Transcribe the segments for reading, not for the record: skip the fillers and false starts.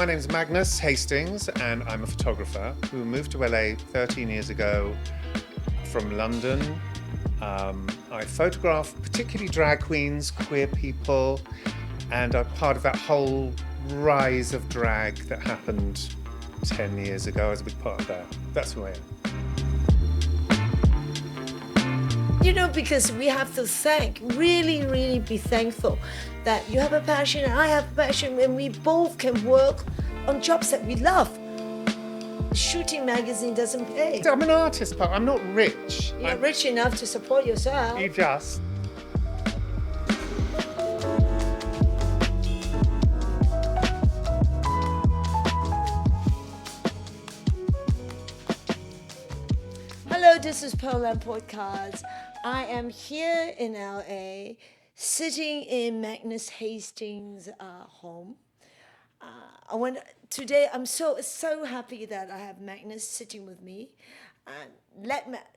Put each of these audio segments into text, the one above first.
My name's Magnus Hastings, and I'm a photographer who moved to LA 13 years ago from London. I photograph particularly drag queens, queer people, and I'm part of that whole rise of drag that happened 10 years ago. I was a big part of that. That's who I am. You know, because we have to really be thankful that you have a passion and I have a passion, and we both can work on jobs that we love. Shooting magazine doesn't pay. I'm an artist, but I'm not rich. You're I'm rich enough to support yourself. You just. Hello, this is Pearland Podcast. I am here in LA, sitting in Magnus Hastings' home. Today I'm so happy that I have Magnus sitting with me.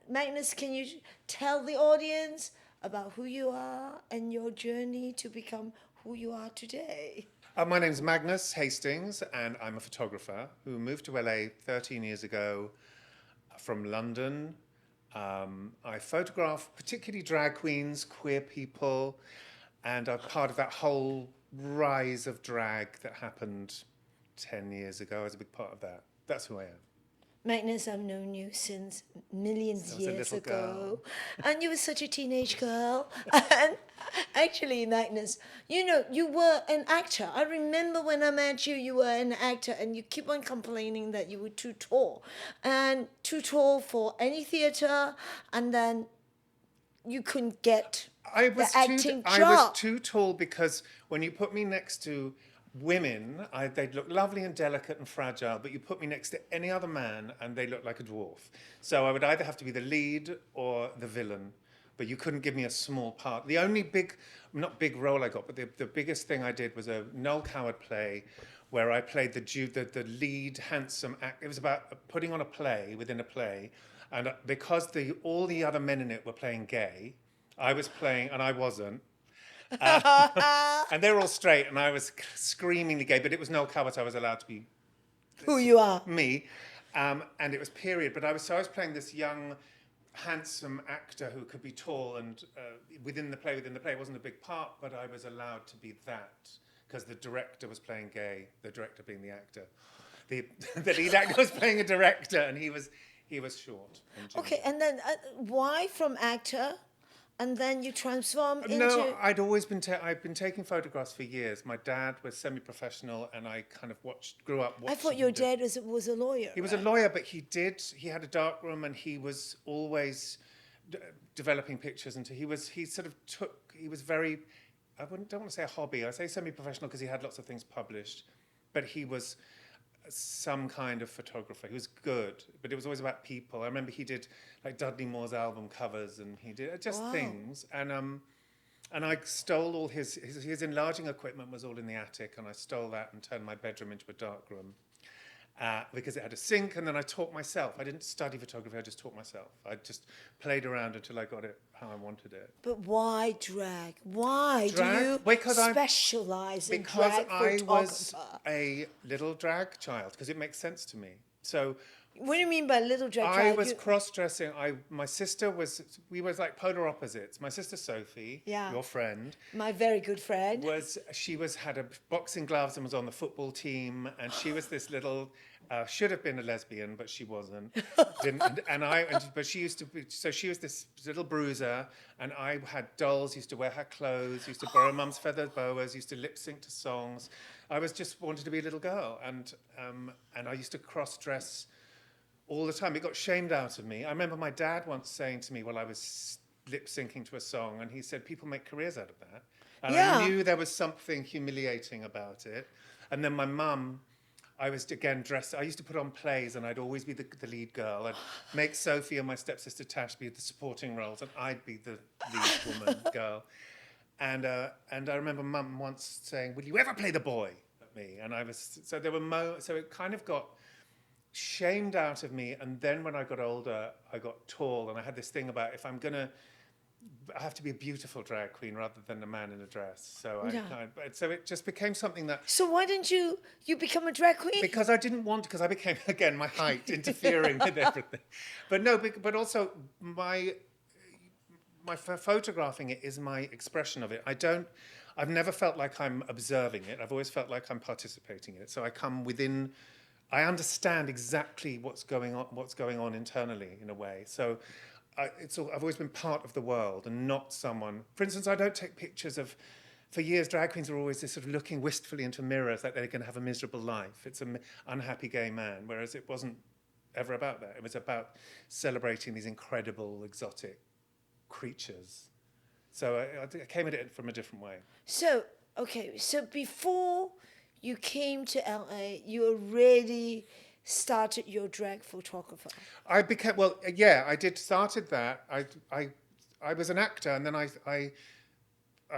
Magnus, can you tell the audience about who you are and your journey to become who you are today? My name's Magnus Hastings, and I'm a photographer who moved to LA 13 years ago from London. I photograph particularly drag queens, queer people, and I'm part of that whole rise of drag that happened 10 years ago. I was a big part of that. That's who I am. Magnus, I've known you since millions of years ago. Girl. And you were such a teenage girl. And actually, Magnus, you know, you were an actor. I remember when I met you, you were an actor, and you keep on complaining that you were too tall. And too tall for any theatre, and then you couldn't get the acting job. I was too tall because when you put me next to women, they'd look lovely and delicate and fragile, but you put me next to any other man and they looked like a dwarf. So I would either have to be the lead or the villain, but you couldn't give me a small part. The only not big role I got, but the biggest thing I did was a Noel Coward play where I played the lead handsome act. It was about putting on a play within a play, and because all the other men in it were playing gay, I was playing, and I wasn't. And they were all straight, and I was screamingly gay, but it was Noel Coward, so I was allowed to be who you are. Me. And it was period, but I was playing this young, handsome actor who could be tall, and within the play, it wasn't a big part, but I was allowed to be that, because the director was playing gay, the director being the actor. The lead actor was playing a director, and he was short. Okay, and then why from actor? And then you transform into... No, I'd always been... I've been taking photographs for years. My dad was semi-professional, and I kind of grew up watching... I thought your dad was a lawyer. He was a lawyer, but he had a dark room, and he was always developing pictures. And he was very... don't want to say a hobby. I say semi-professional because he had lots of things published, but he was some kind of photographer. He was good, but it was always about people. I remember he did like Dudley Moore's album covers, and he did just things. And I stole all his enlarging equipment was all in the attic, and I stole that and turned my bedroom into a dark room because it had a sink. And then I taught myself. I didn't study photography. I just taught myself. I just played around until I got it how I wanted it. But why drag? Why do you specialize in drag photographer? Because I was a little drag child, because it makes sense to me. So what do you mean by little drag child? I was cross-dressing. We were like polar opposites. My sister Sophie, your friend. My very good friend. Had a boxing gloves and was on the football team, and she was this little, should have been a lesbian, but she wasn't. But she used to be, so she was this little bruiser, and I had dolls, used to wear her clothes, used to borrow mum's feather boas, used to lip sync to songs. I wanted to be a little girl, and I used to cross-dress all the time. It got shamed out of me. I remember my dad once saying to me while I was lip syncing to a song, and he said, people make careers out of that. And I knew there was something humiliating about it. And then my mum, I was again dressed. I used to put on plays, and I'd always be the lead girl. I'd make Sophie and my stepsister Tash be the supporting roles, and I'd be the lead woman girl. And I remember Mum once saying, "Will you ever play the boy?" at me. And I was so it kind of got shamed out of me. And then when I got older, I got tall, and I had this thing about if I'm gonna I have to be a beautiful drag queen rather than a man in a dress. So Yeah. so it just became something that, So why didn't you become a drag queen? because I didn't want, because I became, again, my height interfering with everything. But no, but also my photographing it is my expression of it. I've never felt like I'm observing it. I've always felt like I'm participating in it. So I understand exactly what's going on internally in a way. So I've always been part of the world and not someone. For instance, I don't take pictures of. For years, drag queens are always just sort of looking wistfully into mirrors, like they're going to have a miserable life. It's an unhappy gay man, whereas it wasn't ever about that. It was about celebrating these incredible, exotic creatures. So I came at it from a different way. So, okay, so before you came to LA, you already started your drag photographer. I became, well, yeah, I started that. I was an actor, and then I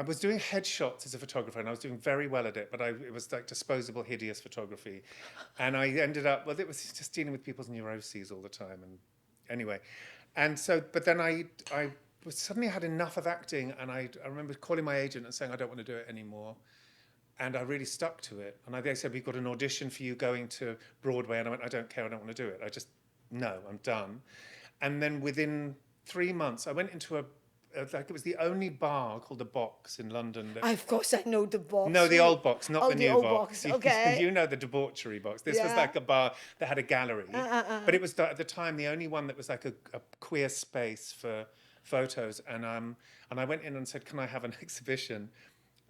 was doing headshots as a photographer, and I was doing very well at it, but it was like disposable, hideous photography. And I ended up, well, it was just dealing with people's neuroses all the time. And anyway, and so, but then I suddenly had enough of acting, and I remember calling my agent and saying, I don't want to do it anymore. And I really stuck to it. And they said, we've got an audition for you going to Broadway. And I went, I don't care, I don't want to do it. No, I'm done. And then within 3 months, I went into like it was the only bar called the Box in London. Of course, I know the Box. No, the old Box, not the new old Box. Okay. You know the debauchery Box. This was like a bar that had a gallery. But it was at the time the only one that was like a queer space for photos. And I went in and said, can I have an exhibition?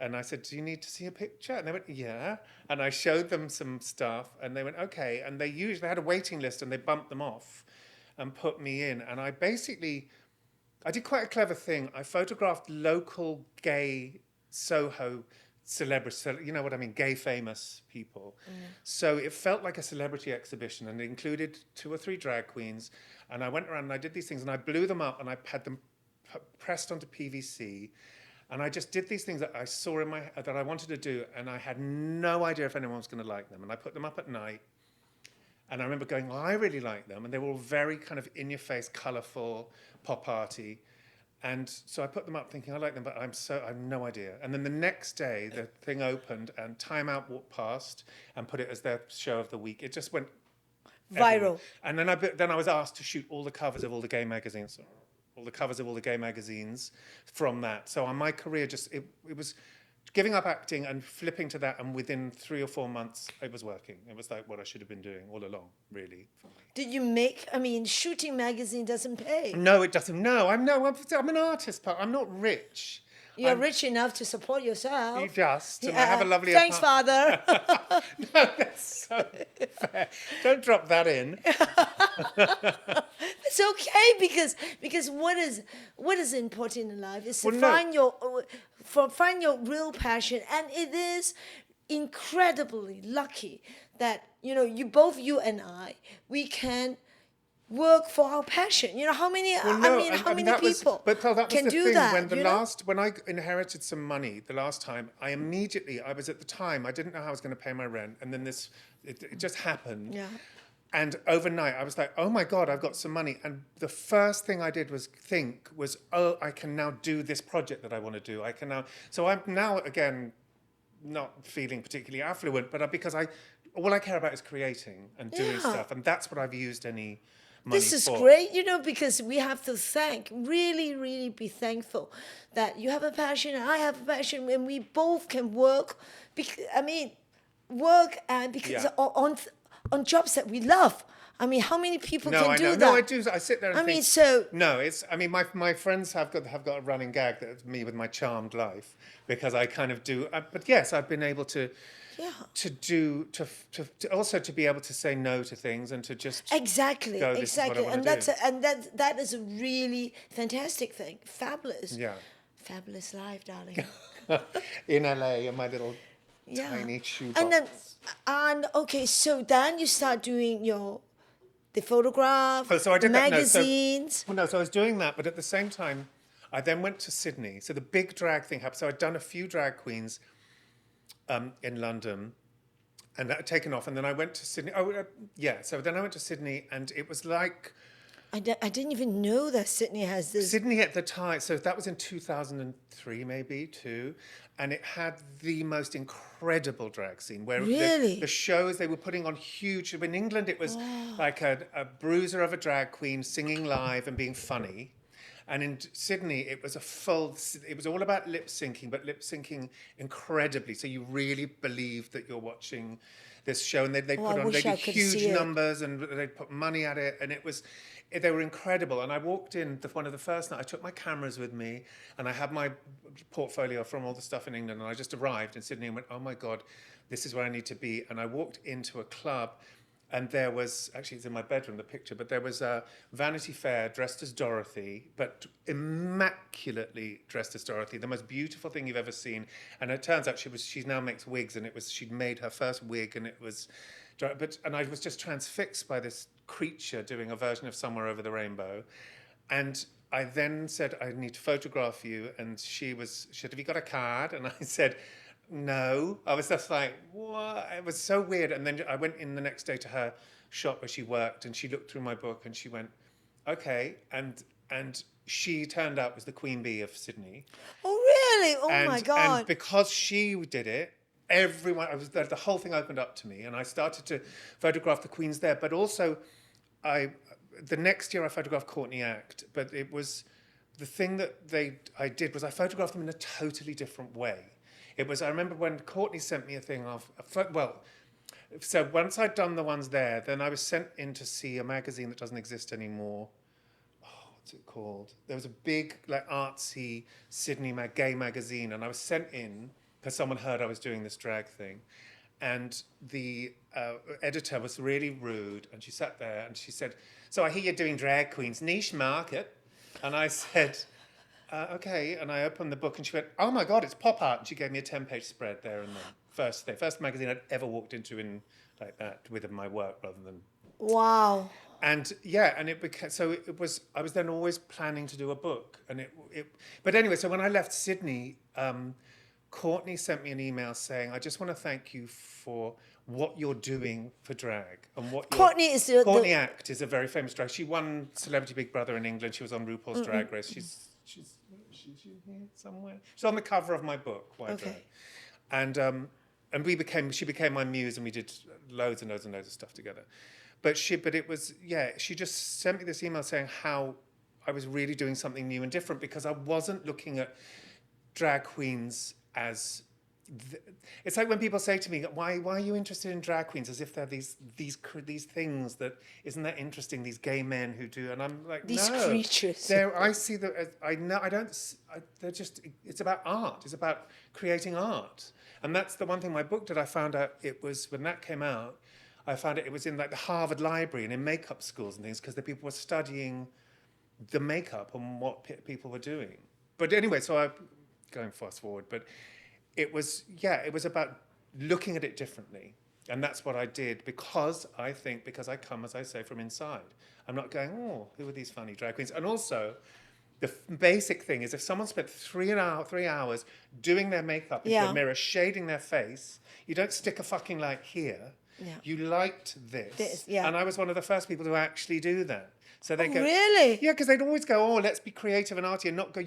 And I said, do you need to see a picture? And they went, yeah. And I showed them some stuff, and they went, okay. And they had a waiting list, and they bumped them off and put me in. And I did quite a clever thing. I photographed local gay Soho celebrities, you know what I mean, gay famous people. So it felt like a celebrity exhibition, and it included 2 or 3 drag queens. And I went around and I did these things, and I blew them up, and I had them pressed onto PVC. And I just did these things that I saw that I wanted to do, and I had no idea if anyone was going to like them. And I put them up at night, and I remember going, well, I really like them, and they were all very kind of in-your-face, colourful, pop arty. And so I put them up thinking, I like them, but I have no idea. And then the next day, the thing opened, and Time Out walked past and put it as their show of the week. It just went viral. Everywhere. And then I was asked to shoot all the covers of all the gay magazines. From that. So on my career, it was giving up acting and flipping to that, and within 3 or 4 months, it was working. It was like what I should have been doing all along, really. Did you shooting magazine doesn't pay. No, it doesn't. No, I'm an artist, but I'm not rich. You're rich enough to support yourself. You just. And I have a lovely Thanks, Father. No, that's so fair. Don't drop that in. It's okay because what is important in life is to find your real passion, and it is incredibly lucky that you and I, we can work for our passion. How many people can do that? When I inherited some money the last time, I was at the time, I didn't know how I was going to pay my rent, and then it just happened. Yeah. And overnight, I was like, oh my God, I've got some money. And the first thing I did was oh, I can now do this project that I want to do. So I'm now, again, not feeling particularly affluent, but because all I care about is creating and doing stuff. And that's what I've used any money This is for. great, because we have to really, really be thankful that you have a passion and I have a passion, and we both can work. On jobs that we love. How many people can do that? No, I do. I sit there and think. No, my friends have got a running gag that it's me with my charmed life, because I kind of do. But yes, I've been able to also to be able to say no to things and to just exactly, and that is a really fantastic thing. Fabulous. Yeah. Fabulous life, darling. In LA, in my little tiny shoebox. So then you start doing the photograph, so I did magazines. So I was doing that, but at the same time, I then went to Sydney. So the big drag thing happened. So I'd done a few drag queens in London, and that had taken off. And then I went to Sydney. So then I went to Sydney, and it was like I didn't even know that Sydney has this. Sydney at the time, so that was in 2003, maybe two, and it had the most incredible drag scene where Really? the shows they were putting on huge. In England, it was like a bruiser of a drag queen singing live and being funny. And in Sydney, it was it was all about lip syncing, but lip syncing incredibly. So you really believed that you're watching this show, and they Oh, I put on, wish they I did could huge see it. numbers, and they put money at it, and they were incredible. And I walked in one of the first night. I took my cameras with me, and I had my portfolio from all the stuff in England. And I just arrived in Sydney and went, "Oh my God, this is where I need to be." And I walked into a club, and there was actually it's in my bedroom the picture, but there was a Vanity Fair dressed as Dorothy, but immaculately dressed as Dorothy, the most beautiful thing you've ever seen. And it turns out she now makes wigs, and she'd made her first wig, and it was. And I was just transfixed by this creature doing a version of Somewhere Over the Rainbow. And I then said, I need to photograph you. And she said, have you got a card? And I said, no. I was just like, what? It was so weird. And then I went in the next day to her shop where she worked, and she looked through my book and she went, okay. And she turned up as the Queen Bee of Sydney. Oh, really? Oh, And, my God. and because she did it, everyone, the whole thing opened up to me, and I started to photograph the queens there. But also, the next year I photographed Courtney Act, but it was the thing that I did was I photographed them in a totally different way. I remember when Courtney sent me a thing so once I'd done the ones there, then I was sent in to see a magazine that doesn't exist anymore. What's it called? There was a big, like, artsy Sydney gay magazine, and I was sent in because someone heard I was doing this drag thing. And the editor was really rude, and she sat there and she said, so I hear you're doing drag queens, niche market. And I said, okay. And I opened the book, and she went, oh my God, it's pop art. And she gave me a 10-page spread there and then. First magazine I'd ever walked into in like that with my work rather than. Wow. And yeah, and it became, so it was, I was then always planning to do a book. And but anyway, so when I left Sydney, Courtney sent me an email saying, I just want to thank you for what you're doing for drag. And Courtney Courtney Act is a very famous drag. She won Celebrity Big Brother in England. She was on RuPaul's Drag Race. She's here somewhere. She's on the cover of my book, Why Drag. And she became my muse, and we did loads and loads and loads of stuff together. But she just sent me this email saying how I was really doing something new and different, because I wasn't looking at drag queens as it's like when people say to me, why are you interested in drag queens, as if they're these things that isn't that interesting, these gay men who do. And I'm like, these no, creatures. I see them as, they're just, it's about art, it's about creating art. And that's the one thing my book did. I found out it was, when that came out, I found it was in like the Harvard Library and in makeup schools and things, because the people were studying the makeup and what people were doing. But anyway, so going fast forward, but it was about looking at it differently. And that's what I did, because I come, as I say, from inside. I'm not going, oh, who are these funny drag queens? And also, the basic thing is, if someone spent 3 hours doing their makeup into a mirror, shading their face, you don't stick a fucking light here. Yeah. You light this. And I was one of the first people to actually do that. So they go, really? Yeah, because they'd always go, oh, let's be creative and arty, and not go,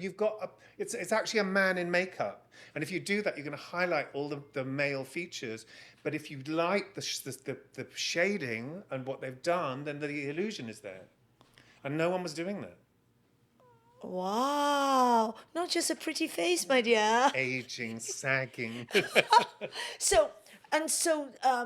it's actually a man in makeup. And if you do that, you're going to highlight all the male features. But if you light the shading and what they've done, then the illusion is there. And no one was doing that. Wow. Not just a pretty face, my dear. Aging, sagging. So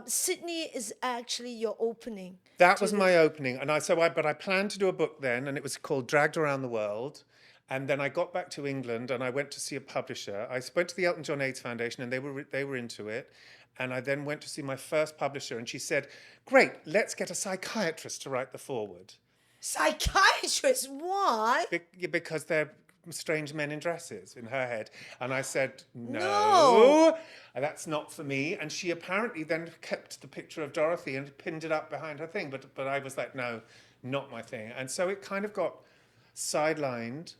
Sydney is actually your opening. That was my opening. And but I planned to do a book then, and it was called Dragged Around the World. And then I got back to England, and I went to see a publisher. I went to the Elton John AIDS Foundation, and they were into it. And I then went to see my first publisher, and she said, great, let's get a psychiatrist to write the foreword. Psychiatrist? Why? Because they're strange men in dresses in her head. And I said, no, that's not for me. And she apparently then kept the picture of Dorothy and pinned it up behind her thing. But I was like, no, not my thing. And so it kind of got sidelined.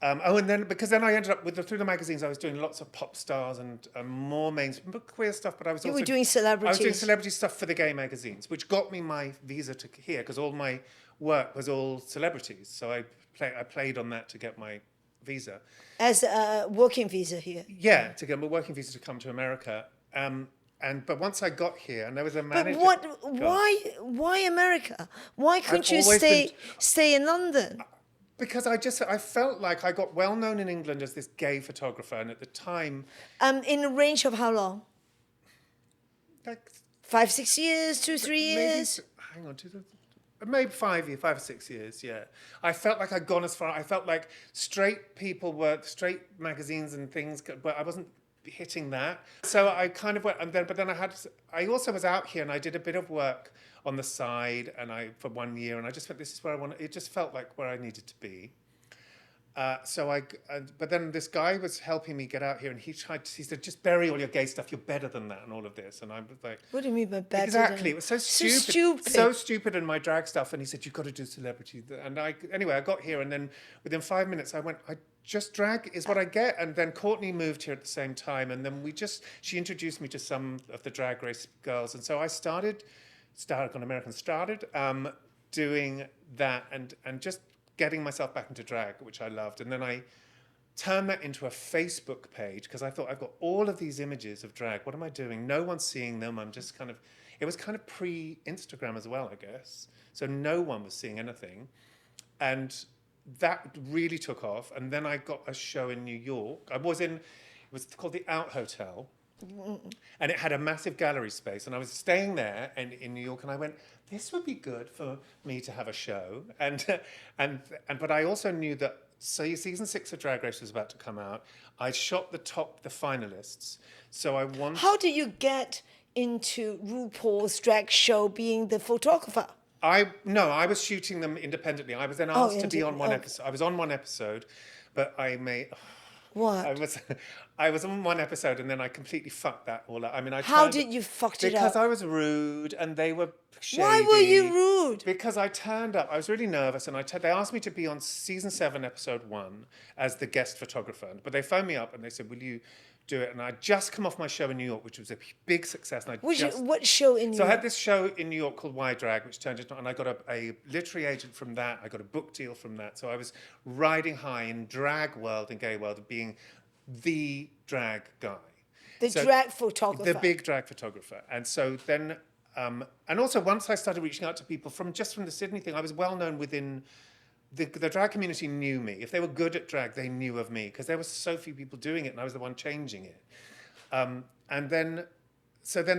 And then, because then I ended up through the magazines, I was doing lots of pop stars and more mainstream queer stuff, but I was You were doing celebrities. I was doing celebrity stuff for the gay magazines, which got me my visa to here, because all my work was all celebrities. So I played on that to get my visa. As a working visa here. Yeah, to get my working visa to come to America. But once I got here, and there was a manager. But why America? Why couldn't you stay in London? Because I felt like I got well known in England as this gay photographer, and at the time, In a range of how long? like 5, 6 years, 2, 3 years. Hang on, maybe 5 or 6 years. Yeah, I felt like I'd gone as far. I felt like straight magazines and things, but I wasn't hitting that. So I kind of went, but then I also was out here, and I did a bit of work on the side, and for 1 year, and I just felt this is where I want. It just felt like where I needed to be. But then this guy was helping me get out here, and he said, just bury all your gay stuff. You're better than that, and all of this. And I was like, what do you mean by better? Exactly. It was so stupid. So stupid in my drag stuff. And he said, you've got to do celebrity. And anyway, I got here, and then within 5 minutes, I went, just drag is what I get. And then Courtney moved here at the same time, and then she introduced me to some of the Drag Race girls, and so I started doing that and just getting myself back into drag, which I loved. And then I turned that into a Facebook page, because I thought, I've got all of these images of drag. What am I doing? No one's seeing them. It was kind of pre-Instagram as well, I guess. So no one was seeing anything. And that really took off. And then I got a show in New York. It was called the Out Hotel. And it had a massive gallery space, and I was staying there in New York, and I went, this would be good for me to have a show, but I also knew that season 6 of Drag Race was about to come out. I shot the finalists, so I wanted. How do you get into RuPaul's drag show being the photographer? I was shooting them independently. I was then asked to be on one episode. I was on one episode, but What? I was on one episode, and then I completely fucked that all up. I mean, How did you fuck it up? Because I was rude, and they were shady. Why were you rude? Because I turned up. I was really nervous, and they asked me to be on season 7, episode 1 as the guest photographer. But they phoned me up, and they said, will you do it? And I'd just come off my show in New York, which was a big success. And what show in New York? So I had this show in New York called Why Drag, which turned into, and I got a literary agent from that. I got a book deal from that. So I was riding high in drag world and gay world of being the drag guy. Drag photographer. The big drag photographer. And so then, and also once I started reaching out to people from the Sydney thing, I was well known within the drag community knew me. If they were good at drag, they knew of me, because there were so few people doing it, and I was the one changing it. And then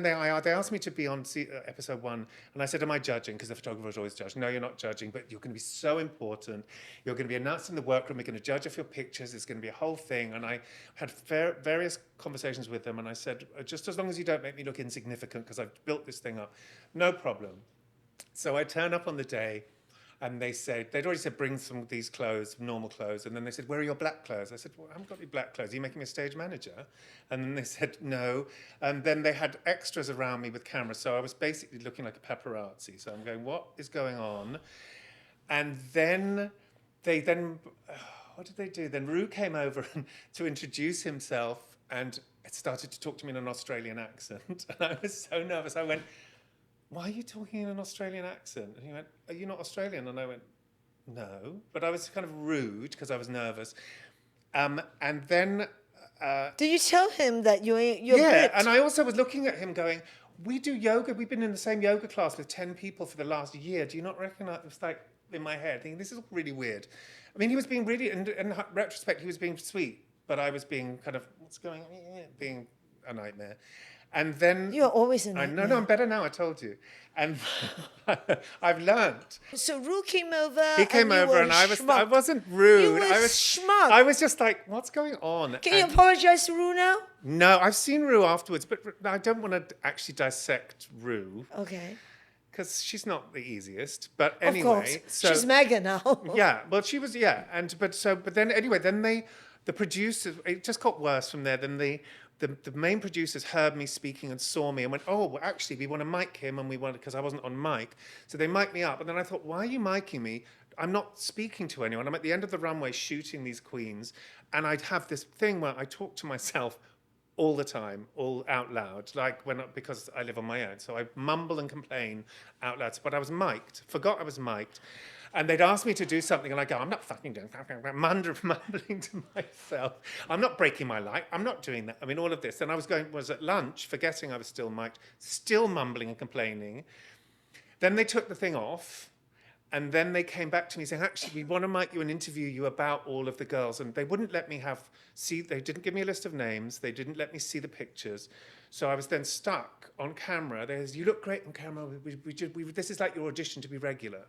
they asked me to be on episode 1, and I said, am I judging? Because the photographer was always judged. No, you're not judging, but you're going to be so important. You're going to be announced in the workroom. We're going to judge off your pictures. It's going to be a whole thing. And I had various conversations with them, and I said, just as long as you don't make me look insignificant, because I've built this thing up, no problem. So I turn up on the day, and they'd already said, bring some of these clothes, normal clothes. And then they said, where are your black clothes? I said, well, I haven't got any black clothes. Are you making me a stage manager? And then they said, no. And then they had extras around me with cameras. So I was basically looking like a paparazzi. So I'm going, what is going on? And then what did they do? Then Rue came over to introduce himself, and started to talk to me in an Australian accent. And I was so nervous. I went, why are you talking in an Australian accent? And he went, are you not Australian? And I went, no. But I was kind of rude because I was nervous. And then... did you tell him that you're Yeah, Brit? And I also was looking at him going, we do yoga. We've been in the same yoga class with 10 people for the last year. Do you not recognize? It was like in my head, thinking, this is really weird. I mean, he was being really, in retrospect, he was being sweet. But I was being kind of, what's going on? Being a nightmare. And then... You're always a nightmare. No, I'm better now, I told you. And I've learned. So Rue came over. He came over, and I wasn't rude. You were schmuck. I was just like, what's going on? Can you apologize to Rue now? No, I've seen Rue afterwards, but I don't want to actually dissect Rue. Okay. Because she's not the easiest. But anyway. Of course. She's mega now. Yeah, well, she was, yeah. But then anyway, the producers, it just got worse from there. Then the main producers heard me speaking and saw me and went, oh, well, actually, we want to mic him, and because I wasn't on mic. So they mic'd me up. And then I thought, why are you micing me? I'm not speaking to anyone. I'm at the end of the runway shooting these queens. And I'd have this thing where I talk to myself all the time, all out loud, like because I live on my own. So I mumble and complain out loud. But I was mic'd, forgot I was mic'd. And they'd ask me to do something, and I go, I'm not fucking doing mumbling to myself. I'm not breaking my light. I'm not doing that. I mean, all of this. And I was at lunch, forgetting I was still mic'd, still mumbling and complaining. Then they took the thing off. And then they came back to me saying, actually, we want to mic you and interview you about all of the girls. And they wouldn't let me they didn't give me a list of names. They didn't let me see the pictures. So I was then stuck on camera. They said, you look great on camera. This is like your audition to be regular.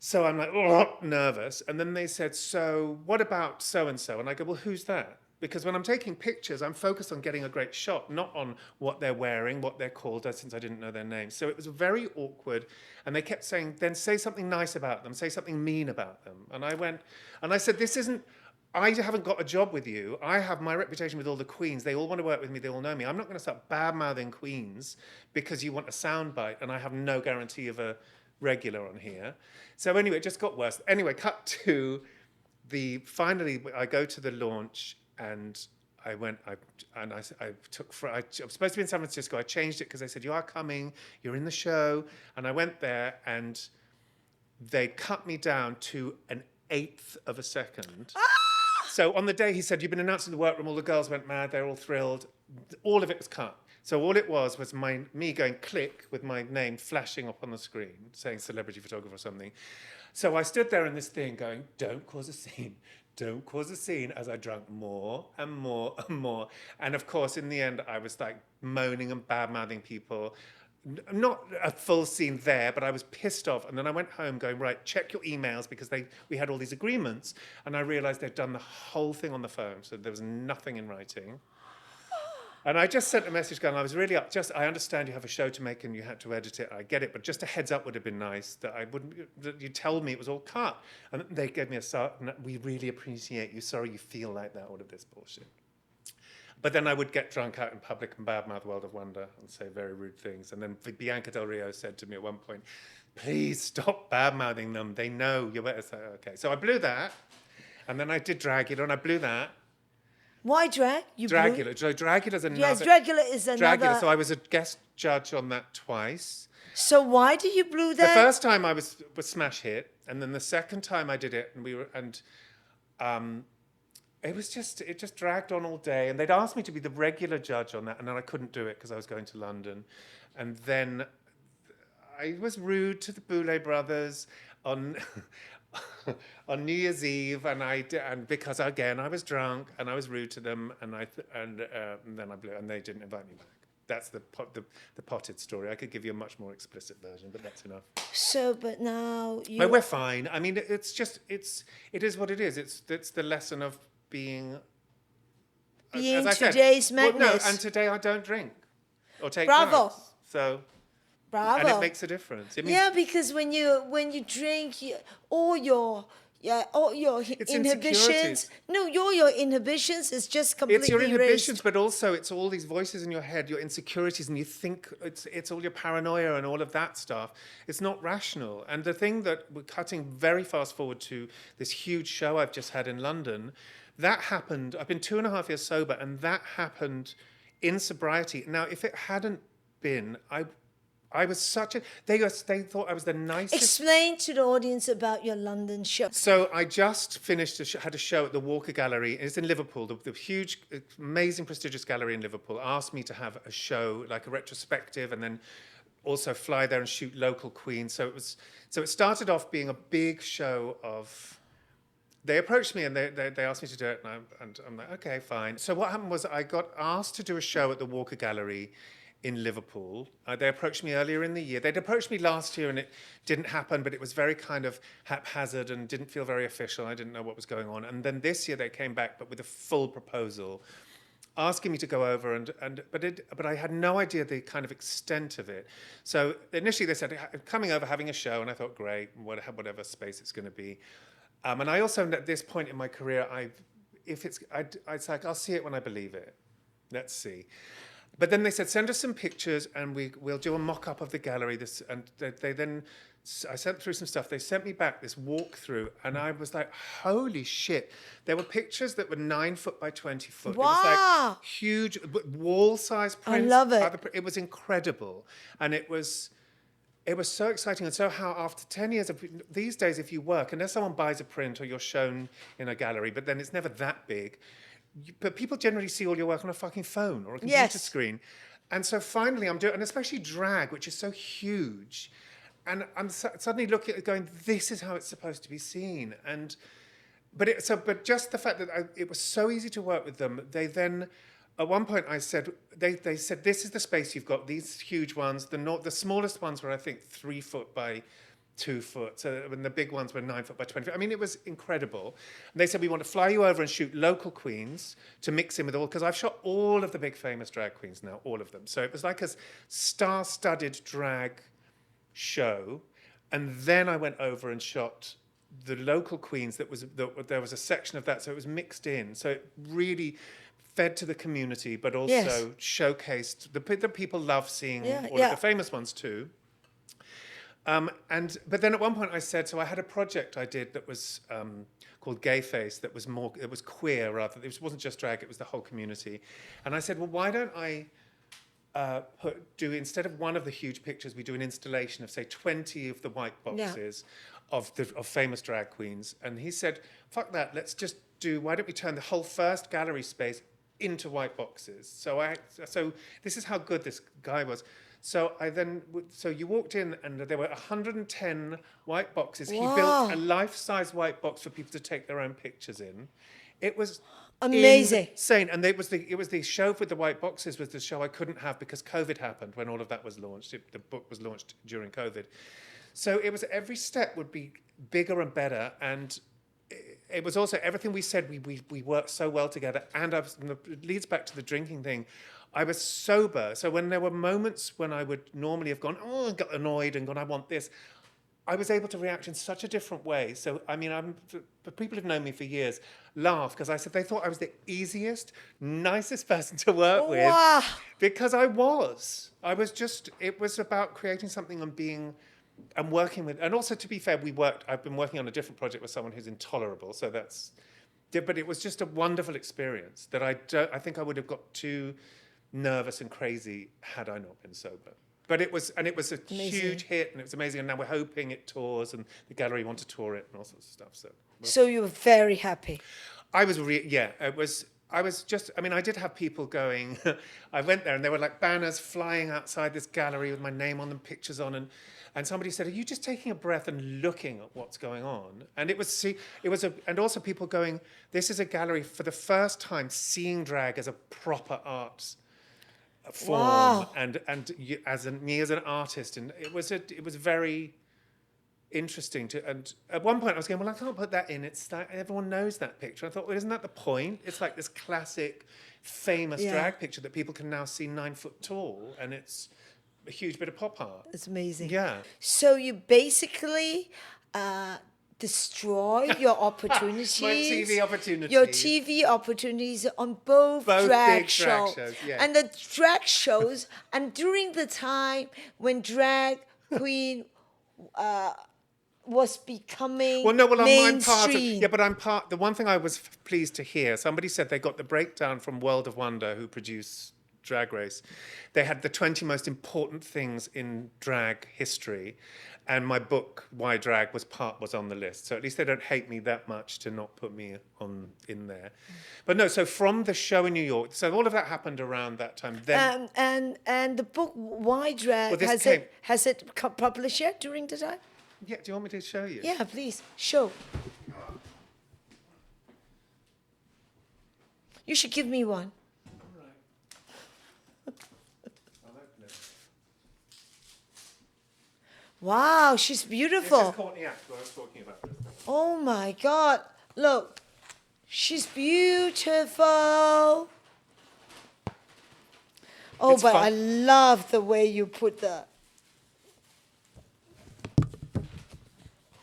So I'm like, oh, nervous. And then they said, so what about so-and-so? And I go, well, who's that? Because when I'm taking pictures, I'm focused on getting a great shot, not on what they're wearing, what they're called, since I didn't know their names. So it was very awkward. And they kept saying, then say something nice about them, say something mean about them. And I went, and I said, I haven't got a job with you. I have my reputation with all the queens. They all want to work with me. They all know me. I'm not going to start bad-mouthing queens because you want a soundbite, and I have no guarantee of a regular on here. So anyway, it just got worse. Anyway, cut to finally, I go to the launch, and I was supposed to be in San Francisco. I changed it because they said, you are coming, you're in the show. And I went there, and they cut me down to an 1/8 of a second. So on the day he said, you've been announced in the workroom, all the girls went mad, they're all thrilled. All of it was cut. So all it was me going click with my name flashing up on the screen, saying celebrity photographer or something. So I stood there in this thing going, don't cause a scene. Don't cause a scene, as I drank more and more and more. And of course, in the end, I was like moaning and bad-mouthing people. Not a full scene there, but I was pissed off. And then I went home going, right, check your emails, because we had all these agreements. And I realized they'd done the whole thing on the phone. So there was nothing in writing. And I just sent a message going, I was really up. I understand you have a show to make and you had to edit it. I get it, but just a heads up would have been nice that you told me it was all cut. And they gave me we really appreciate you. Sorry you feel like that, all of this bullshit. But then I would get drunk out in public and badmouth World of Wonder and say very rude things. And then Bianca Del Rio said to me at one point, please stop badmouthing them. They know, you better say, okay. So I blew that. And then I did Dragula, and I blew that. Why drag? Dragula. So Dragula's another. Yes, Dragula is another. Dragula. So I was a guest judge on that twice. So why did you blew that? The first time I was smash hit, and then the second time I did it, it just dragged on all day. And they'd asked me to be the regular judge on that, and then I couldn't do it because I was going to London. And then I was rude to the Boulet brothers on. on New Year's Eve, and because again I was drunk and I was rude to them, and then I blew, and they didn't invite me back. That's the potted story. I could give you a much more explicit version, but that's enough. So, but now you. But we're fine. I mean, it is what it is. It's the lesson of being. Being as I today's said, Magnus. Well, no, and today I don't drink or take Bravo. drugs. So. Bravo. And it makes a difference. Yeah, because when you drink, all your inhibitions. No, your inhibitions is just completely It's your inhibitions, erased. but also it's all these voices in your head, your insecurities, and you think it's all your paranoia and all of that stuff. It's not rational. And the thing that we're cutting very fast forward to this huge show I've just had in London, that happened. I've been 2.5 years sober, and that happened in sobriety. Now, if it hadn't been, I was such a. They thought I was the nicest. Explain to the audience about your London show. So I just finished had a show at the Walker Gallery. It's in Liverpool. The huge, amazing, prestigious gallery in Liverpool asked me to have a show, like a retrospective, and then also fly there and shoot local queens. So it started off being a big show of. They approached me and they asked me to do it, and I'm like, okay, fine. So what happened was I got asked to do a show at the Walker Gallery in Liverpool. They approached me earlier in the year. They'd approached me last year and it didn't happen, but it was very kind of haphazard and didn't feel very official. I didn't know what was going on. And then this year they came back, but with a full proposal, asking me to go over, but I had no idea the kind of extent of it. So initially they said, coming over, having a show, and I thought, great, whatever space it's going to be. And I also, at this point in my career, it's like, I'll see it when I believe it. Let's see. But then they said, send us some pictures and we'll do a mock-up of the gallery. And they then I sent through some stuff. They sent me back this walkthrough, and I was like, holy shit. There were pictures that were 9 foot by 20 foot. It was Wow. like huge wall-size I prints. love it. It was incredible. And it was so exciting. And so how after 10 years of these days, if you work, unless someone buys a print or you're shown in a gallery, but then it's never that big. But people generally see all your work on a fucking phone or a computer Yes. screen. And so finally I'm doing, and especially drag, which is so huge. And I'm suddenly looking at it going, this is how it's supposed to be seen. But just the fact that it was so easy to work with them, they then, at one point I said, they said, this is the space you've got, these huge ones. The smallest ones were, I think, 3 foot by 2 foot. So when the big ones were 9 foot by 20 foot. I mean, it was incredible. And they said, we want to fly you over and shoot local queens to mix in with all, because I've shot all of the big famous drag queens now, all of them. So it was like a star-studded drag show, and then I went over and shot the local queens. There was a section of that, so it was mixed in. So it really fed to the community, but also showcased the people love seeing all of the famous ones too. But then at one point I said, so I had a project I did that was called Gayface, that was more, it was queer rather. It wasn't just drag; it was the whole community. And I said, well, why don't I instead of one of the huge pictures, we do an installation of say 20 of the white boxes of famous drag queens. And he said, fuck that, let's just why don't we turn the whole first gallery space into white boxes? So this is how good this guy was. So you walked in and there were 110 white boxes. He built a life-size white box for people to take their own pictures in. It was amazing, insane. And it was the show with the white boxes was the show I couldn't have because COVID happened when all of that was launched. The book was launched during COVID. So it was every step would be bigger and better. And it was also everything we said, we worked so well together. And it leads back to the drinking thing. I was sober. So when there were moments when I would normally have gone, I got annoyed and gone, I want this, I was able to react in such a different way. So, I mean, but people who've known me for years laugh because I said they thought I was the easiest, nicest person to work with. Because I was. It was about creating something and working with, and also to be fair, I've been working on a different project with someone who's intolerable. So but it was just a wonderful experience that I think I would have got too nervous and crazy had I not been sober. But it was a amazing. Huge hit, and it was amazing. And now we're hoping it tours, and the gallery want to tour it, and all sorts of stuff. So you were very happy. I was I was just. I mean, I did have people going. I went there, and there were like banners flying outside this gallery with my name on them, pictures on, and somebody said, "Are you just taking a breath and looking at what's going on?" And and also people going, "This is a gallery for the first time seeing drag as a proper art form, and me as an artist." And it was very interesting and at one point I was going, well, I can't put that in, it's like everyone knows that picture. I thought, well, isn't that the point? It's like this classic famous drag picture that people can now see 9 foot tall, and it's a huge bit of pop art. It's amazing. Yeah. So you basically destroy your opportunities. My TV opportunities. Your TV opportunities on both drag big shows. Drag shows, yeah. And the drag shows, and during the time when drag queen was becoming mainstream. The one thing I was pleased to hear, somebody said they got the breakdown from World of Wonder, who produce Drag Race. They had the 20 most important things in drag history, and my book Why Drag was on the list. So at least they don't hate me that much to not put me in there. But no, so from the show in New York, so all of that happened around that time. Then and the book Why Drag, has it published yet during the time? Yeah, do you want me to show you? Yeah, please show. You should give me one. Wow, she's beautiful. This is Courtney Act, who I was talking about. Oh my God. Look, she's beautiful. Oh, but I love the way you put the...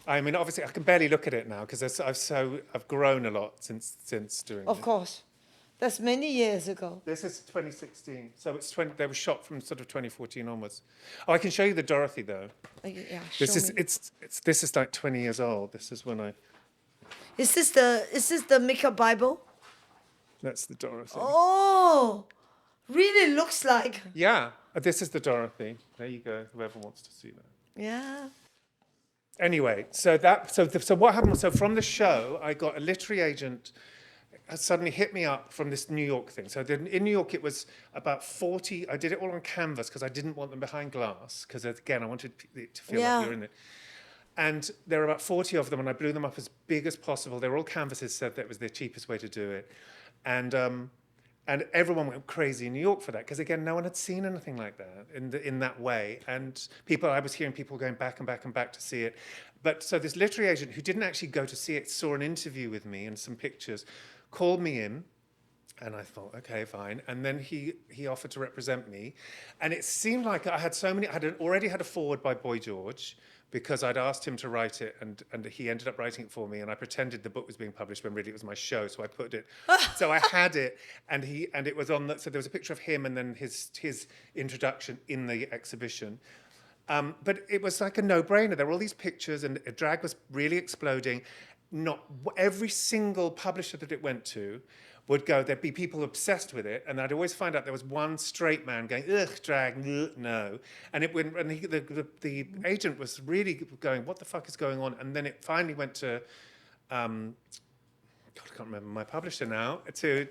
I mean, obviously, I can barely look at it now because I've grown a lot since doing Of it. course. That's many years ago. This is 2016, so it's 20. They were shot from sort of 2014 onwards. Oh, I can show you the Dorothy though. Yeah, This show is me. this is like 20 years old. This is when I. Is this the makeup Bible? That's the Dorothy. Oh, really looks like. Yeah, this is the Dorothy. There you go. Whoever wants to see that. Yeah. Anyway, so what happened? So from the show, I got a literary agent. Suddenly hit me up from this New York thing. So in New York, it was about 40. I did it all on canvas because I didn't want them behind glass because, again, I wanted it to feel like you're in it. And there were about 40 of them, and I blew them up as big as possible. They were all canvases, said that was the cheapest way to do it. And everyone went crazy in New York for that because, again, no one had seen anything like that in that way. And I was hearing people going back and back and back to see it. But so this literary agent who didn't actually go to see it, saw an interview with me and some pictures, called me in, and I thought, okay, fine. And then he offered to represent me. And it seemed like I had already had a forward by Boy George because I'd asked him to write it, and he ended up writing it for me, and I pretended the book was being published when really it was my show, so I put it. So I had it, and it was on so there was a picture of him and then his introduction in the exhibition. But it was like a no-brainer. There were all these pictures, and drag was really exploding. Not every single publisher that it went to would go. There'd be people obsessed with it, and I'd always find out there was one straight man going, "Ugh, drag, ugh, no," and the agent was really going, "What the fuck is going on?" And then it finally went to, God, I can't remember my publisher now, to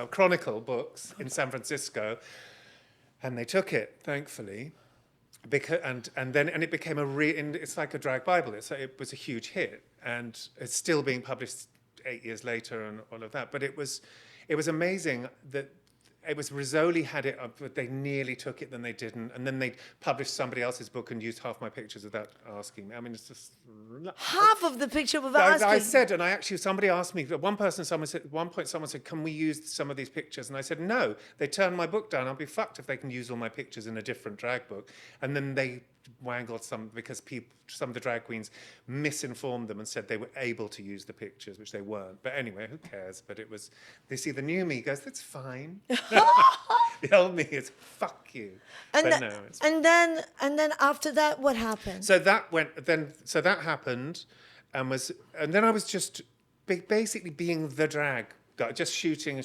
Chronicle Books in San Francisco, and they took it, thankfully. Because then it became it's like a drag Bible. It was a huge hit, and it's still being published 8 years later and all of that. But it was amazing that it was Rizzoli had it, but they nearly took it, then they didn't, and then they published somebody else's book and used half my pictures without asking me. I mean, it's just half of the picture without asking. I said, and somebody asked me. At one point, someone said, "Can we use some of these pictures?" And I said, "No." They turned my book down. I'll be fucked if they can use all my pictures in a different drag book. And then they wangled some because some of the drag queens misinformed them and said they were able to use the pictures, which they weren't. But anyway, who cares? But they see the new me goes, "That's fine." The old me is fuck you. And then after that, what happened? So that happened, and then I was just basically being the drag guy, just shooting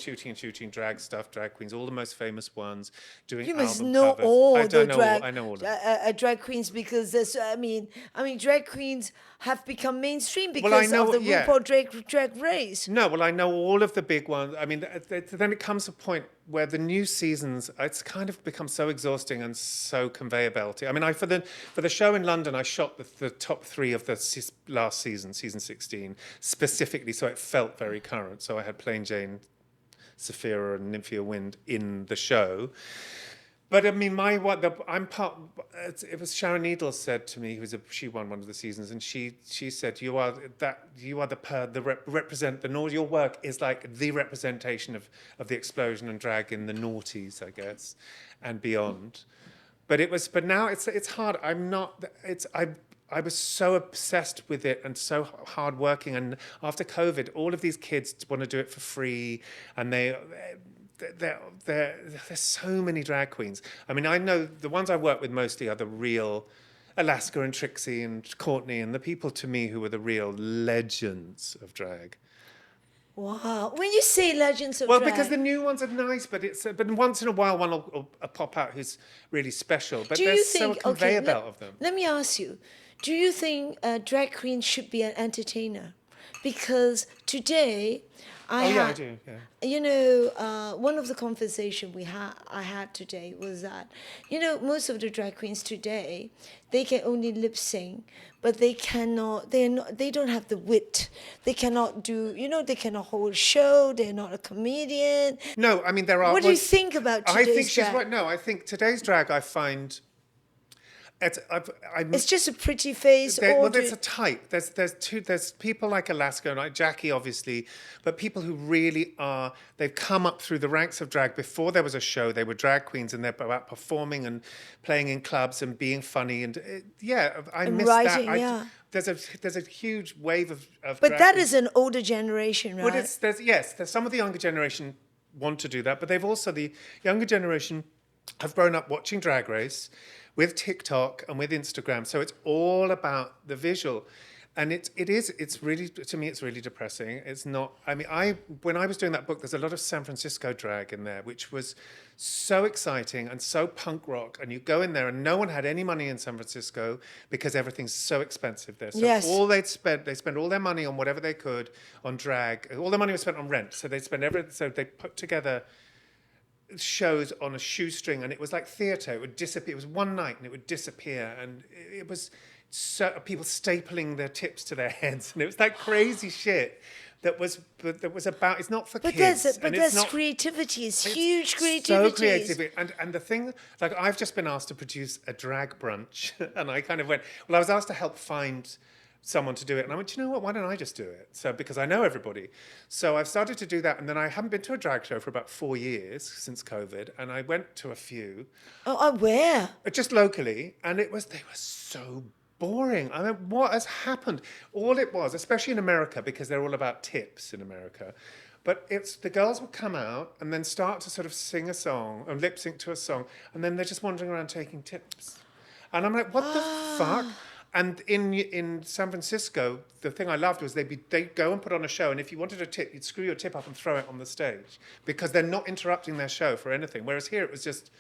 drag stuff, drag queens, all the most famous ones, doing You album must know covers. all I the know all of them. drag queens because there's. I mean, drag queens have become mainstream because know- of the yeah. RuPaul drag race. No, well, I know all of the big ones. I mean, then it comes to a point where the new seasons, it's kind of become so exhausting and so conveyor belty. I mean, for the show in London, I shot the top 3 of the last season 16, specifically, so it felt very current. So I had Plain Jane, Saphira, and Nymphia Wind in the show. But I mean, it was Sharon Needles said to me, she won one of the seasons, and she said, your work is like the representation of the explosion and drag in the noughties, I guess, and beyond. But now it's hard. I was so obsessed with it and so hardworking, and after COVID, all of these kids want to do it for free, and there's so many drag queens. I mean, I know the ones I work with mostly are the real Alaska and Trixie and Courtney, and the people to me who are the real legends of drag. Wow. When you say legends of drag... Well, because the new ones are nice, but once in a while one will pop out who's really special. But there's so a conveyor belt of them. Let me ask you, do you think a drag queen should be an entertainer? Because today... I do. Yeah. You know, one of the conversation I had today was that, most of the drag queens today, they can only lip sync, but they don't have the wit. They cannot they cannot hold a show. They're not a comedian. No, I mean there are. What do you think about today's drag? I think she's right. No, I think today's drag I find. It's just a pretty face. There's a type. There's people like Alaska and like Jackie, obviously, but people who really are. They've come up through the ranks of drag before there was a show. They were drag queens, and they're about performing and playing in clubs and being funny. And I miss writing, that. Yeah. There's a huge wave of. But drag that queens. is an older generation, right? Well, there's some of the younger generation want to do that, but they've also, the younger generation have grown up watching Drag Race with TikTok and with Instagram. So it's all about the visual. And it's really, to me, it's really depressing. It's not, I mean, when I was doing that book, there's a lot of San Francisco drag in there, which was so exciting and so punk rock. And you go in there and no one had any money in San Francisco because everything's so expensive there. So Yes. all they spent all their money on whatever they could on drag. All their money was spent on rent. So they put together shows on a shoestring, and it was like theatre. It would disappear. It was one night and it would disappear. And it was people stapling their tips to their heads, and it was like crazy shit that was about. It's not for kids. But there's creativity. It's huge creativity. So creative. And the thing, like, I've just been asked to produce a drag brunch, and I kind of went, well, I was asked to help find someone to do it, and I went, you know what, why don't I just do it? So, because I know everybody. So I've started to do that, and then I haven't been to a drag show for about 4 years since COVID, and I went to a few. Oh, where? Just locally, and they were so boring. I mean, what has happened? All it was, especially in America, because they're all about tips in America, but it's the girls would come out and then start to sort of sing a song or lip sync to a song, and then they're just wandering around taking tips. And I'm like, what the fuck? And in San Francisco, the thing I loved was they'd go and put on a show, and if you wanted a tip, you'd screw your tip up and throw it on the stage because they're not interrupting their show for anything. Whereas here it was just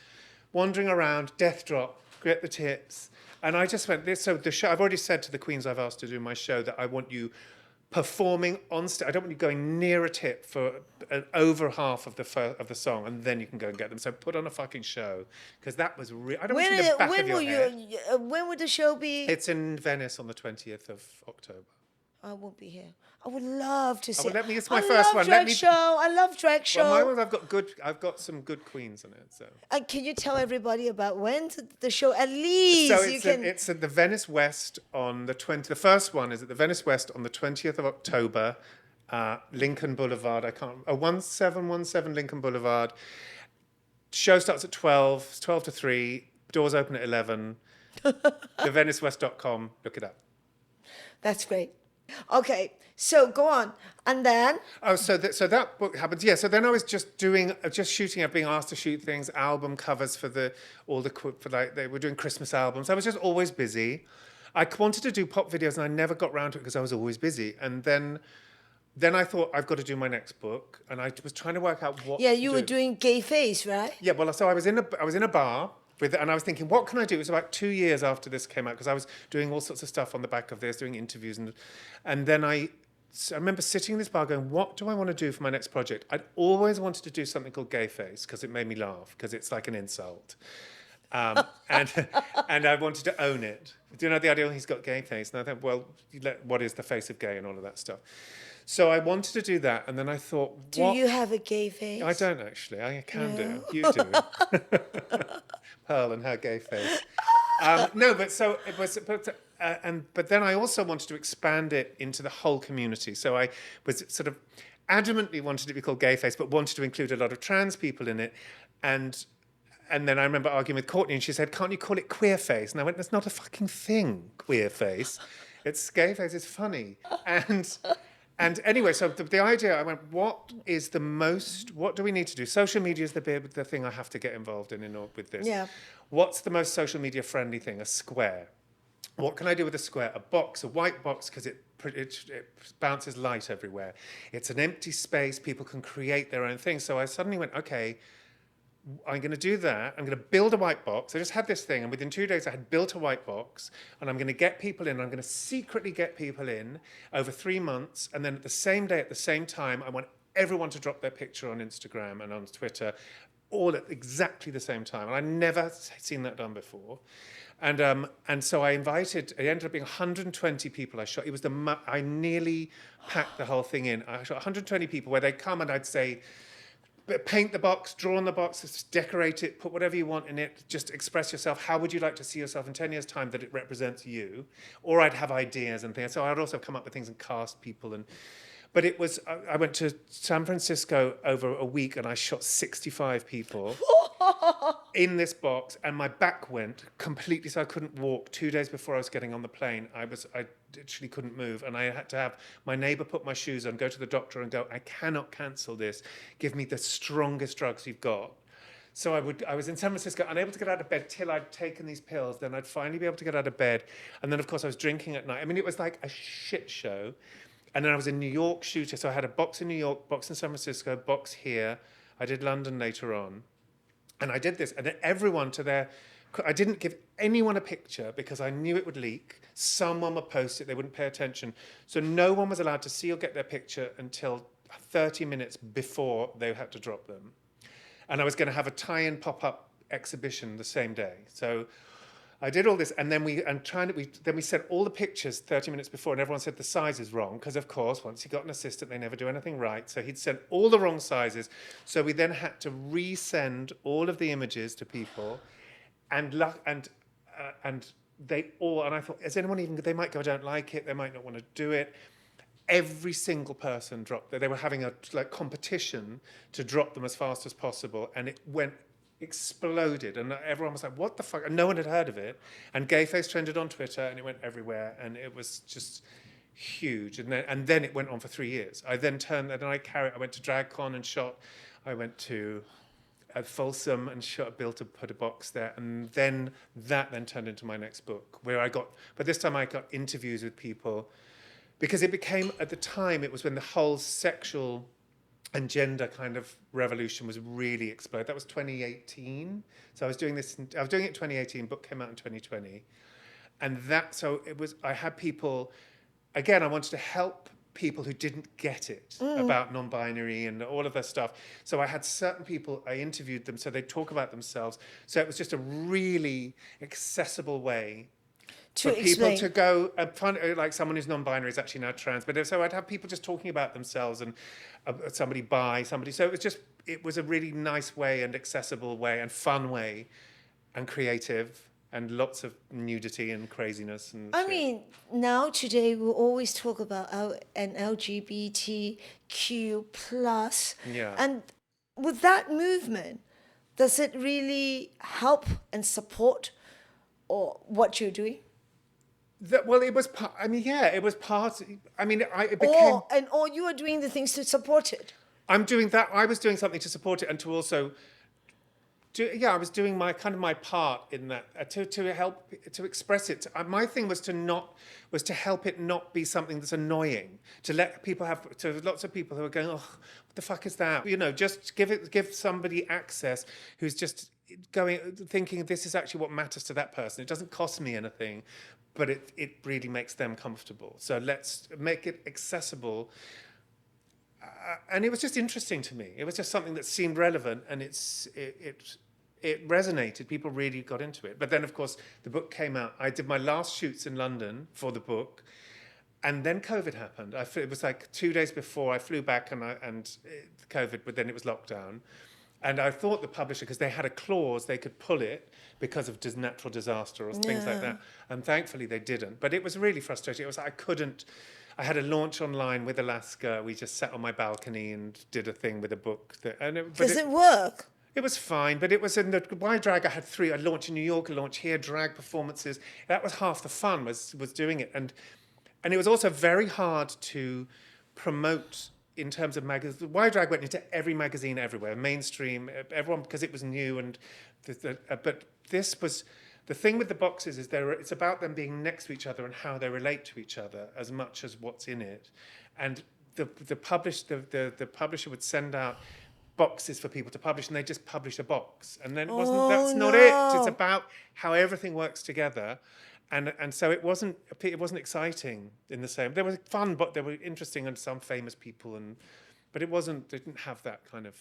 wandering around, death drop, get the tips. And I just went, so the show, I've already said to the queens I've asked to do my show that I want you performing on stage. I don't want you going near a tip for over half of the song, and then you can go and get them. So put on a fucking show, because that was real. I don't want to see the back of your head. When would the show be? It's in Venice on the 20th of October. I won't be here. I would love to see. Well, it's my first one. I love drag show. Well, my one, I've got some good queens on it. So. And can you tell everybody about when the show? At least so it's at the Venice West on the 20th. The first one is at the Venice West on the 20th of October, Lincoln Boulevard. 1717 Lincoln Boulevard. Show starts at 12. It's 12 to 3. Doors open at 11. TheVeniceWest.com. Look it up. That's great. Okay, so go on, and then. Oh, so that book happens. Yeah. So then I was just shooting. Being asked to shoot things, album covers for they were doing Christmas albums. I was just always busy. I wanted to do pop videos, and I never got around to it because I was always busy. And then I thought, I've got to do my next book, and I was trying to work out what. Yeah, you were doing Gayface, right? Yeah. Well, so I was in a bar. And I was thinking, what can I do? It was about 2 years after this came out, because I was doing all sorts of stuff on the back of this, doing interviews. And then I remember sitting in this bar going, what do I want to do for my next project? I'd always wanted to do something called Gayface, because it made me laugh, because it's like an insult. And I wanted to own it. Do you know the idea? He's got Gayface. And I thought, well, what is the face of gay and all of that stuff? So I wanted to do that, and then I thought, do you have a gay face? I don't actually. I can do. You do. Pearl and her gay face. No, but so it was. But then I also wanted to expand it into the whole community. So I was sort of adamantly wanted it to be called Gayface, but wanted to include a lot of trans people in it, and then I remember arguing with Courtney, and she said, "Can't you call it Queerface?" And I went, "That's not a fucking thing, Queerface. It's Gayface. It's funny." And anyway, so the idea, I went, what do we need to do? Social media is the thing I have to get involved in with this. Yeah. What's the most social media friendly thing? A square. What can I do with a square? A box, a white box, because it bounces light everywhere. It's an empty space. People can create their own thing. So I suddenly went, okay, I'm going to do that. I'm going to build a white box. I just had this thing, and within 2 days I had built a white box, and I'm going to get people in. I'm going to secretly get people in over 3 months, and then at the same day, at the same time, I want everyone to drop their picture on Instagram and on Twitter, all at exactly the same time. And I'd never seen that done before. And so it ended up being 120 people I shot. It was I nearly packed the whole thing in. I shot 120 people where they'd come and I'd say, paint the box, draw on the box, decorate it, put whatever you want in it, just express yourself. How would you like to see yourself in 10 years' time that it represents you? Or I'd have ideas and things. So I'd also come up with things and cast people. But it was, I went to San Francisco over a week and I shot 65 people. in this box, and my back went completely, so I couldn't walk. 2 days before I was getting on the plane, I literally couldn't move, and I had to have my neighbour put my shoes on, go to the doctor and go, I cannot cancel this. Give me the strongest drugs you've got. So I was in San Francisco, unable to get out of bed till I'd taken these pills. Then I'd finally be able to get out of bed. And then, of course, I was drinking at night. I mean, it was like a shit show. And then I was in New York shooting. So I had a box in New York, box in San Francisco, box here. I did London later on. And I did this. And then everyone I didn't give anyone a picture because I knew it would leak. Someone would post it. They wouldn't pay attention. So no one was allowed to see or get their picture until 30 minutes before they had to drop them. And I was going to have a tie-in pop-up exhibition the same day. So I did all this, and then we sent all the pictures 30 minutes before, and everyone said the size is wrong, because of course, once you got an assistant, they never do anything right. So he'd sent all the wrong sizes. So we then had to resend all of the images to people, and they all. And I thought, is anyone even? They might go, I don't like it. They might not want to do it. Every single person dropped. They were having a competition to drop them as fast as possible, and it exploded, and everyone was like, "What the fuck?" And no one had heard of it. And gayface trended on Twitter, and it went everywhere, and it was just huge. And then it went on for 3 years. I went to DragCon and shot. I went to Folsom and put a box there, and then that turned into my next book, but this time I got interviews with people. Because it became, at the time, it was when the whole sexual and gender kind of revolution was really exploding. That was 2018. So I was doing it in 2018, book came out in 2020. And I had people, again, I wanted to help people who didn't get it about non-binary and all of that stuff. So I had certain people, I interviewed them so they'd talk about themselves. So it was just a really accessible way for people to go like someone who's non-binary is actually now trans, but so I'd have people just talking about themselves and somebody bi, somebody. So it was a really nice way and accessible way and fun way and creative and lots of nudity and craziness and I mean, now today we always talk about an LGBTQ plus. Yeah. And with that movement, does it really help and support or what you're doing? It was part. I mean, yeah, it was part. I mean, it became. Or you are doing the things to support it. I'm doing that. I was doing something to support it and to also. I was doing my part in that to help to express it. My thing was to help it not be something that's annoying. To let people lots of people who are going, oh, what the fuck is that? Just give somebody access who's just thinking this is actually what matters to that person. It doesn't cost me anything, but it really makes them comfortable. So let's make it accessible. And it was just interesting to me. It was just something that seemed relevant, and it resonated. People really got into it. But then, of course, the book came out. I did my last shoots in London for the book, and then COVID happened. It was like 2 days before I flew back, and COVID, but then it was lockdown. And I thought the publisher, because they had a clause, they could pull it because of natural disaster or things like that. And thankfully they didn't. But it was really frustrating. It was I had a launch online with Alaska. We just sat on my balcony and did a thing with a book. Does it work? It was fine, but it was in the Why Drag. I had 3. I launched in New York, I launched here, drag performances. That was half the fun, was doing it. And it was also very hard to promote in terms of magazines. Why Drag went into every magazine everywhere, mainstream, everyone, because it was new. But this was the thing with the boxes is it's about them being next to each other and how they relate to each other as much as what's in it. And the publisher would send out boxes for people to publish, and they just publish a box, and then that's not it. It's about how everything works together. And so it wasn't exciting in the same. They were fun, but they were interesting, and some famous people, but it didn't have that kind of.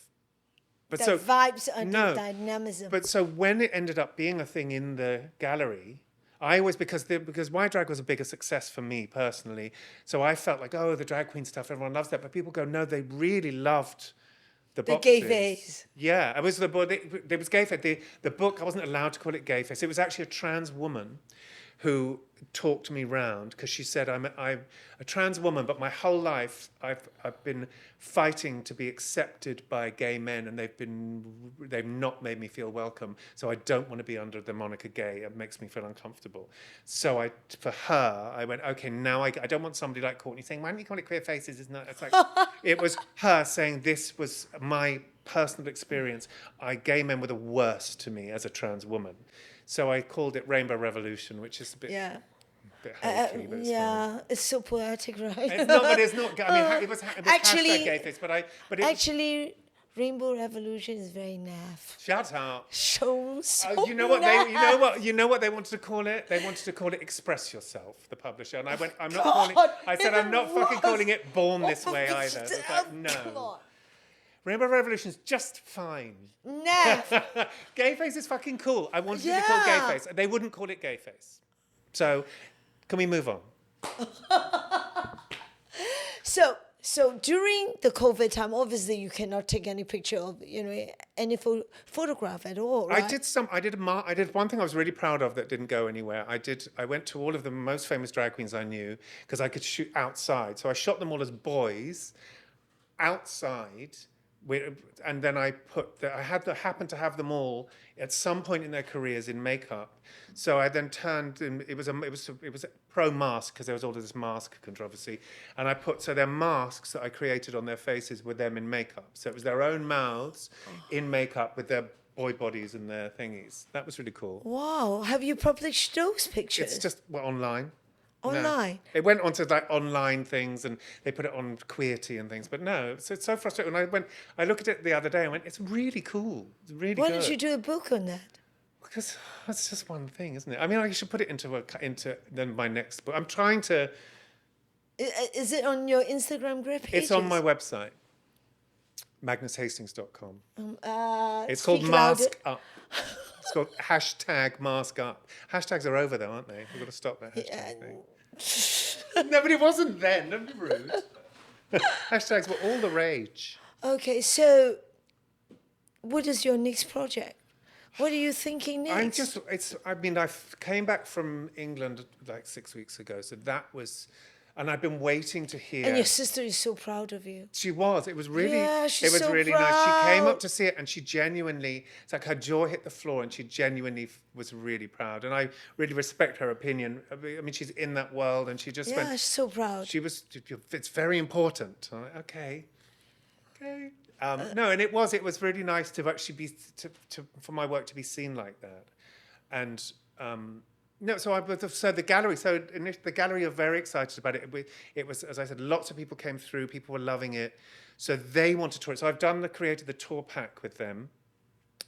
But the vibes and the dynamism. But so when it ended up being a thing in the gallery, I always because Why Drag was a bigger success for me personally. So I felt like, oh, the drag queen stuff, everyone loves that, but people go, no, they really loved the boxes. Gayface. Yeah, it was there was gayface. The book, I wasn't allowed to call it gayface. It was actually a trans woman who talked me round, because she said, I'm a trans woman, but my whole life I've been fighting to be accepted by gay men, and they've not made me feel welcome. So I don't want to be under the moniker gay. It makes me feel uncomfortable. So for her, I went, okay, now I don't want somebody like Courtney saying, why don't you call it queer faces? Isn't that? It's like, it was her saying, this was my personal experience. Gay men were the worst to me as a trans woman. So I called it Rainbow Revolution, which is a bit hokey, but it's fine. It's so poetic, right? It's not, but it's not. I mean, it was actually, hashtag gayface, but actually, Rainbow Revolution is very naff. Shut up. So You know what naff. you know what they wanted to call it? They wanted to call it Express Yourself, the publisher. And I went, I'm not God, calling. I said, I'm not fucking was. calling it Born This Oh, Way either. It was like, no. God. Rainbow Revolution's just fine. Naff. Gayface is fucking cool. I wanted to be called Gayface. They wouldn't call it Gayface. So, can we move on? So during the COVID time, obviously you cannot take any picture of any photograph at all. Right? I did one thing I was really proud of that didn't go anywhere. I went to all of the most famous drag queens I knew because I could shoot outside. So I shot them all as boys outside. And then I happened to have them all at some point in their careers in makeup. So I then turned, and it was pro mask because there was all of this mask controversy, and their masks that I created on their faces were them in makeup. So it was their own mouths in makeup with their boy bodies and their thingies. That was really cool. Wow, have you published those pictures? It's just online. Online. No. It went onto like online things, and they put it on Queerty and things. But no, it's so frustrating. When I looked at it the other day, I went, "It's really cool. It's really good." Why don't you do a book on that? Because that's just one thing, isn't it? I mean, I should put it into then my next book. I'm trying to. Is it on your Instagram page? It's on my website, magnushastings.com. It's called louder. Mask Up. It's called #MaskUp. Hashtags are over though, aren't they? We've got to stop that hashtag thing. Nobody wasn't then. Don't be rude. Hashtags were all the rage. Okay, so what is your next project? What are you thinking next? I came back from England like 6 weeks ago, so that was, and I've been waiting to hear. And your sister is so proud of you. She was. It was really. she's It was so really nice. She came proud. up to see it, and she genuinely. It's like her jaw hit the floor, and she genuinely was really proud. And I really respect her opinion. I mean, she's in that world, and she just went. She's so proud. She was. It's very important. I'm like, okay. No, and it was really nice to actually be for my work to be seen like that, and no. So the gallery. So the gallery are very excited about it. It was, as I said, lots of people came through. People were loving it, so they want to tour it. So I've created the tour pack with them,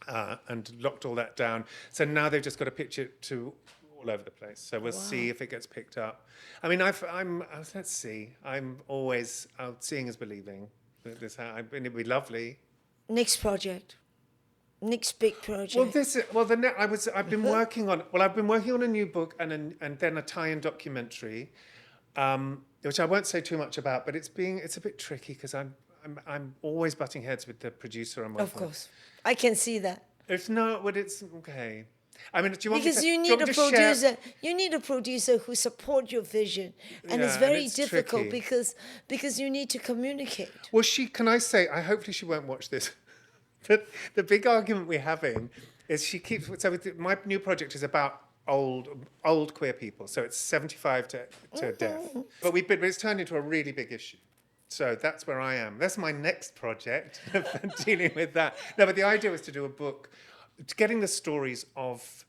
and locked all that down. So now they've just got to pitch it to all over the place. So we'll see if it gets picked up. I mean, let's see. I'm always seeing is believing. It'd be lovely. Next project. Next big project. I've been working on a new book and then a tie-in documentary, which I won't say too much about, but it's a bit tricky because I'm always butting heads with the producer I'm working with. Of course, I can see that. It's not, but it's okay. I mean, do you want Because me to, you do need want a me to share- producer. You need a producer who supports your vision, and it's Yeah, very and it's difficult tricky. because you need to communicate. Well, can I say? Hopefully she won't watch this. But the big argument we're having is she keeps. So my new project is about old queer people. So it's 75 to death. But it's turned into a really big issue. So that's where I am. That's my next project, dealing with that. No, but the idea was to do a book, getting the stories of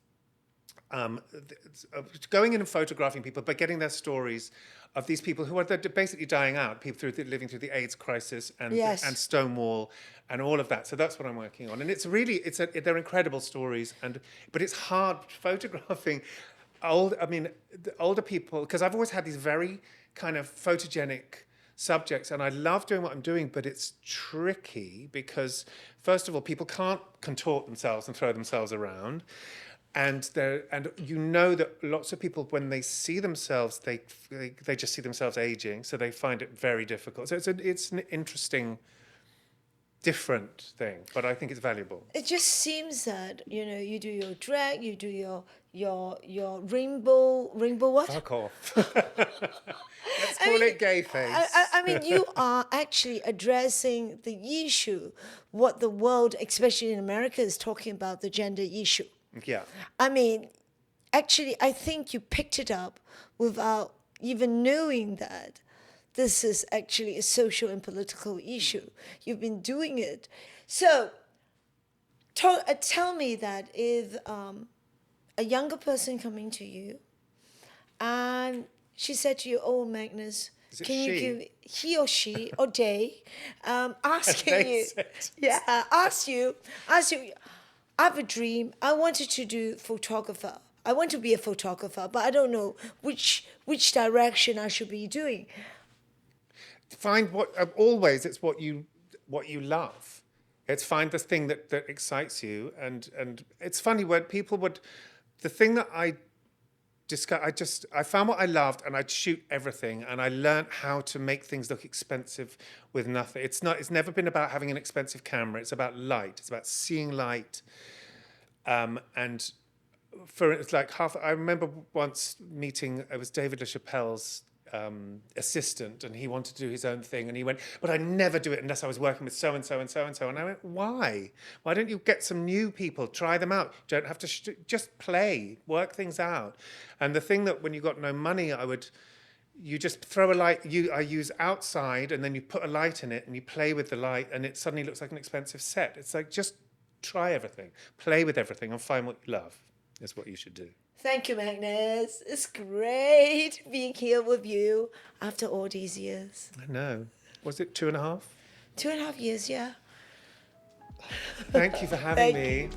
going in and photographing people, but getting their stories of these people who are basically dying out, people living through the AIDS crisis and Stonewall and all of that. So that's what I'm working on, and they're incredible stories, but it's hard photographing the older people, because I've always had these very kind of photogenic subjects, and I love doing what I'm doing, but it's tricky because, first of all, people can't contort themselves and throw themselves around. And you know that lots of people, when they see themselves, they just see themselves aging, so they find it very difficult. So it's an interesting different thing, but I think it's valuable. It just seems that, you know, you do your drag, you do your rainbow what? Fuck off. Let's call it gay face. I mean, you are actually addressing the issue, what the world, especially in America, is talking about, the gender issue. Yeah. I mean, actually, I think you picked it up without even knowing that this is actually a social and political issue. You've been doing it. So tell me that if a younger person coming to you and she said to you, "Oh, Magnus, Is it can you she? give," he or she or they, asking They you, said. ask you, I have a dream. I wanted to do photographer. I want to be a photographer, but I don't know which direction I should be doing. Find what always it's what you love. It's find the thing that excites you, and it's funny when people would. The thing that I discovered, I found what I loved, and I'd shoot everything, and I learned how to make things look expensive with nothing. It's never been about having an expensive camera. It's about light. It's about seeing light, and for it's like I remember once meeting. It was David LaChapelle's assistant, and he wanted to do his own thing, and he went, "But I never do it unless I was working with so and so and so and so." And I went, "Why? Why don't you get some new people, try them out? You don't have to just play, work things out." And the thing that when you got no money, you just throw a light. I use outside, and then you put a light in it, and you play with the light, and it suddenly looks like an expensive set. It's like just try everything, play with everything, and find what you love. Is what you should do. Thank you, Magnus. It's great being here with you after all these years. I know. Was it 2.5? 2.5 years, yeah. Thank you for having Thank me.